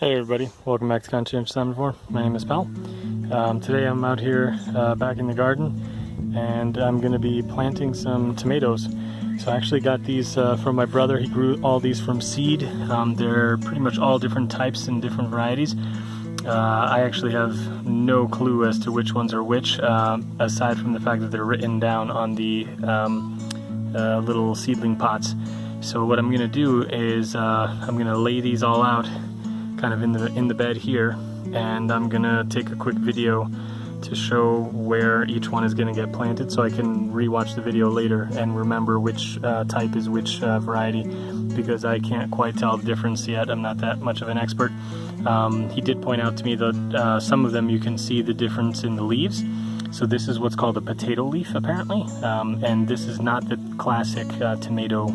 Hey everybody, welcome back to Conscientious Omnivore. My name is Plum. Today I'm out here back in the garden and I'm going to be planting some tomatoes. So I actually got these from my brother. He grew all these from seed. They're pretty much all different types and different varieties. I actually have no clue as to which ones are which, aside from the fact that they're written down on the little seedling pots. So what I'm going to do is I'm going to lay these all out kind of in the bed here, and I'm gonna take a quick video to show where each one is gonna get planted so I can rewatch the video later and remember which type is which variety, because I can't quite tell the difference yet. I'm not that much of an expert. He did point out to me that some of them you can see the difference in the leaves. So this is what's called a potato leaf apparently, and this is not the classic tomato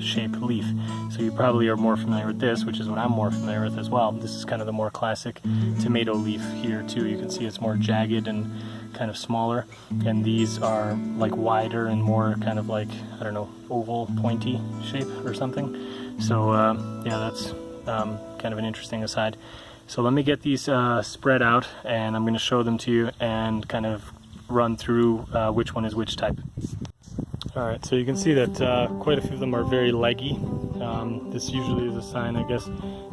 shaped leaf. So you probably are more familiar with this, which is what I'm more familiar with as well. This is kind of the more classic tomato leaf here too. You can see it's more jagged and kind of smaller, and these are like wider and more kind of like, I don't know, oval pointy shape or something. So yeah, that's kind of an interesting aside. So let me get these spread out and I'm going to show them to you and kind of run through which one is which type. Alright, so you can see that quite a few of them are very leggy. This usually is a sign, I guess,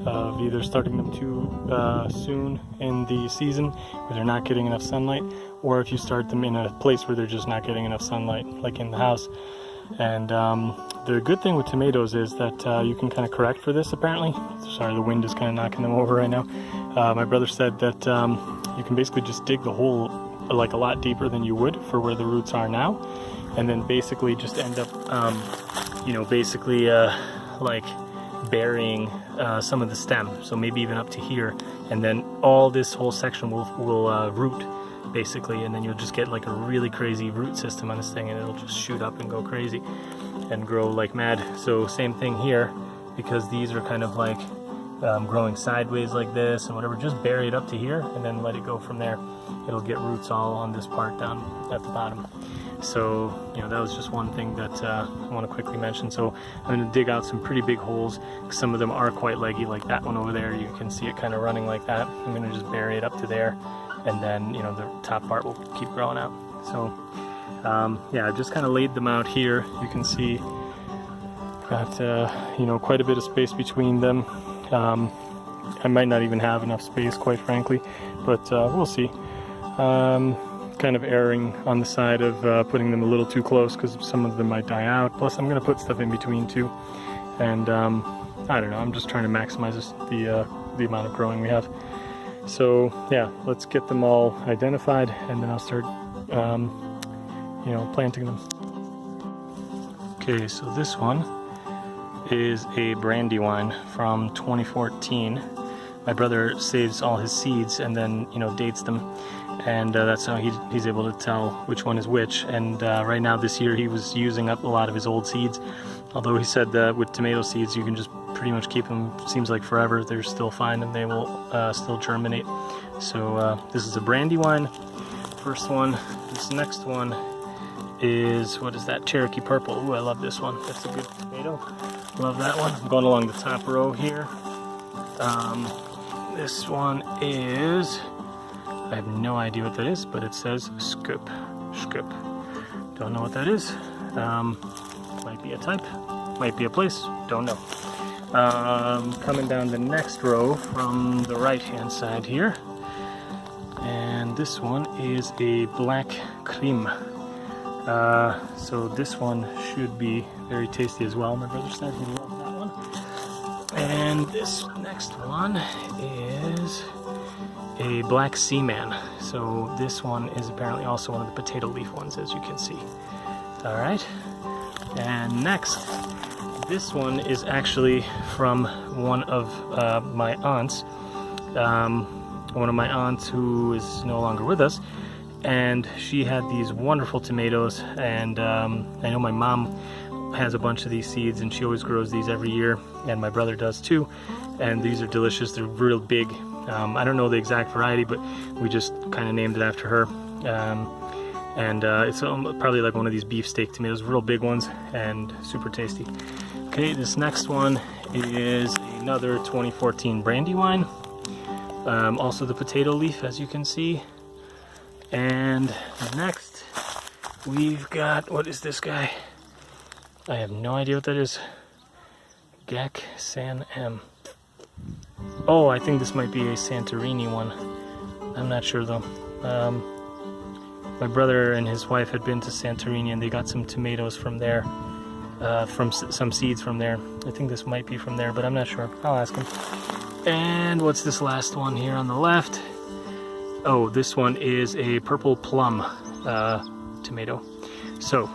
of either starting them too soon in the season where they're not getting enough sunlight, or if you start them in a place where they're just not getting enough sunlight, like in the house. And the good thing with tomatoes is that you can kind of correct for this apparently. Sorry, the wind is kind of knocking them over right now. My brother said that you can basically just dig the hole like a lot deeper than you would for where the roots are now, and then basically just end up, you know, basically like burying some of the stem, so maybe even up to here, and then all this whole section will root basically, and then you'll just get like a really crazy root system on this thing, and it'll just shoot up and go crazy and grow like mad. So same thing here, because these are kind of like growing sideways like this and whatever, just bury it up to here and then let it go from there. It'll get roots all on this part down at the bottom. So, you know, that was just one thing that I want to quickly mention. So I'm going to dig out some pretty big holes. Some of them are quite leggy, like that one over there. You can see it kind of running like that. I'm going to just bury it up to there, and then, you know, the top part will keep growing out. So yeah, I've just kind of laid them out here. You can see got you know, quite a bit of space between them. I might not even have enough space, quite frankly, but we'll see. Kind of erring on the side of putting them a little too close, because some of them might die out. Plus I'm going to put stuff in between too, and I don't know, I'm just trying to maximize the amount of growing we have. So yeah, let's get them all identified and then I'll start you know, planting them. Okay, so this one is a Brandywine from 2014. My brother saves all his seeds and then, you know, dates them, and that's how he's able to tell which one is which. And right now this year he was using up a lot of his old seeds, although he said that with tomato seeds you can just pretty much keep them, seems like forever. They're still fine and they will still germinate. So this is a Brandywine, first one. This next one is, what is that, Cherokee purple. Ooh, I love this one. That's a good tomato. Love that one. I'm going along the top row here. This one is, I have no idea what that is, but it says scoop. Don't know what that is. Might be a type, might be a place, don't know. Coming down the next row from the right hand side here, and this one is a black Krim. So this one should be very tasty as well. My brother said he loved that one. And this next one is a black Seaman. So this one is apparently also one of the potato leaf ones, as you can see. Alright, and next, this one is actually from one of my aunts. One of my aunts who is no longer with us, and she had these wonderful tomatoes, and I know my mom has a bunch of these seeds and she always grows these every year, and my brother does too, and these are delicious. They're real big. I don't know the exact variety, but we just kind of named it after her. And it's probably like one of these beefsteak tomatoes, real big ones and super tasty. Okay, this next one is another 2014 Brandywine. Also the potato leaf, as you can see. And next, we've got, what is this guy? I have no idea what that is. Gak San M. Oh, I think this might be a Santorini one. I'm not sure though. My brother and his wife had been to Santorini and they got some tomatoes from there. From some seeds from there. I think this might be from there, but I'm not sure. I'll ask him. And what's this last one here on the left? Oh, this one is a purple plum tomato. So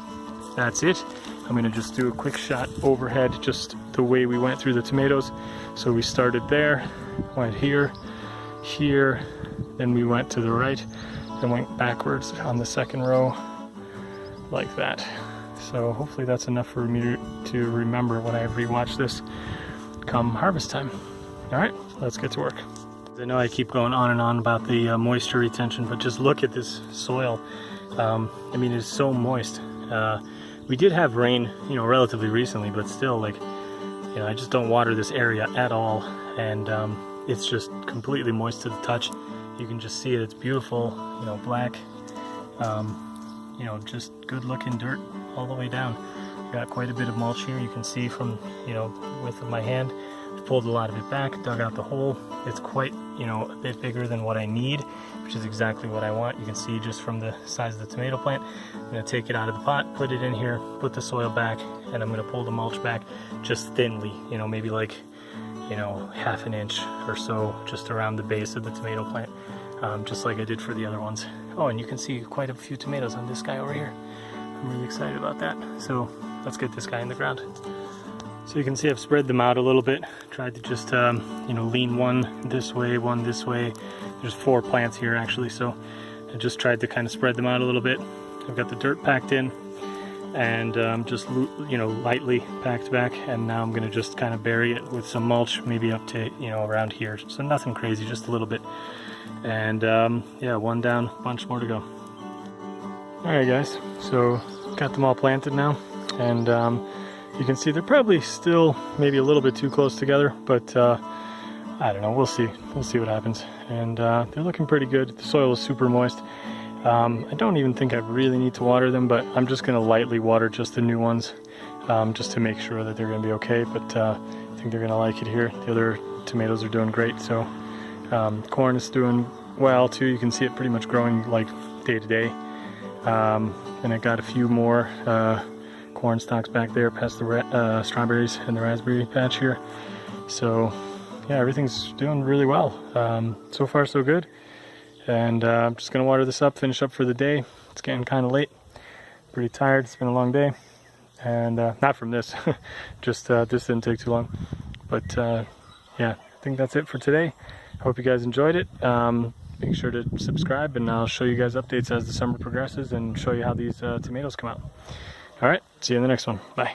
that's it. I'm gonna just do a quick shot overhead, just the way we went through the tomatoes. So we started there, went here, here, then we went to the right, then went backwards on the second row, like that. So hopefully that's enough for me to remember when I rewatch this come harvest time. All right, let's get to work. I know I keep going on and on about the moisture retention, but just look at this soil. I mean, it's so moist. We did have rain, you know, relatively recently, but still, like, you know, I just don't water this area at all, and it's just completely moist to the touch. You can just see it. It's beautiful, you know, black, you know, just good looking dirt all the way down. Got quite a bit of mulch here. You can see from, you know, width of my hand. I've pulled a lot of it back, dug out the hole. It's quite, you know, a bit bigger than what I need, which is exactly what I want. You can see just from the size of the tomato plant. I'm going to take it out of the pot, put it in here, put the soil back, and I'm going to pull the mulch back just thinly, you know, maybe like, you know, half an inch or so just around the base of the tomato plant, just like I did for the other ones. Oh, and you can see quite a few tomatoes on this guy over here. I'm really excited about that. So let's get this guy in the ground. So you can see I've spread them out a little bit. Tried to just, you know, lean one this way, one this way. There's 4 plants here actually, so I just tried to kind of spread them out a little bit. I've got the dirt packed in and just, you know, lightly packed back, and now I'm going to just kind of bury it with some mulch, maybe up to, you know, around here. So nothing crazy, just a little bit. And yeah, one down, bunch more to go. Alright guys, so got them all planted now, and you can see they're probably still maybe a little bit too close together, but I don't know, we'll see what happens. And they're looking pretty good. The soil is super moist. I don't even think I really need to water them, but I'm just going to lightly water just the new ones, just to make sure that they're going to be okay. But I think they're going to like it here. The other tomatoes are doing great, so corn is doing well too. You can see it pretty much growing like day to day. And I got a few more corn stalks back there past the strawberries and the raspberry patch here. So yeah, everything's doing really well. So far so good. And I'm just gonna water this up, finish up for the day. It's getting kind of late. Pretty tired, it's been a long day. And not from this, just this didn't take too long. But yeah, I think that's it for today. Hope you guys enjoyed it. Make sure to subscribe, and I'll show you guys updates as the summer progresses and show you how these tomatoes come out. Alright, see you in the next one. Bye.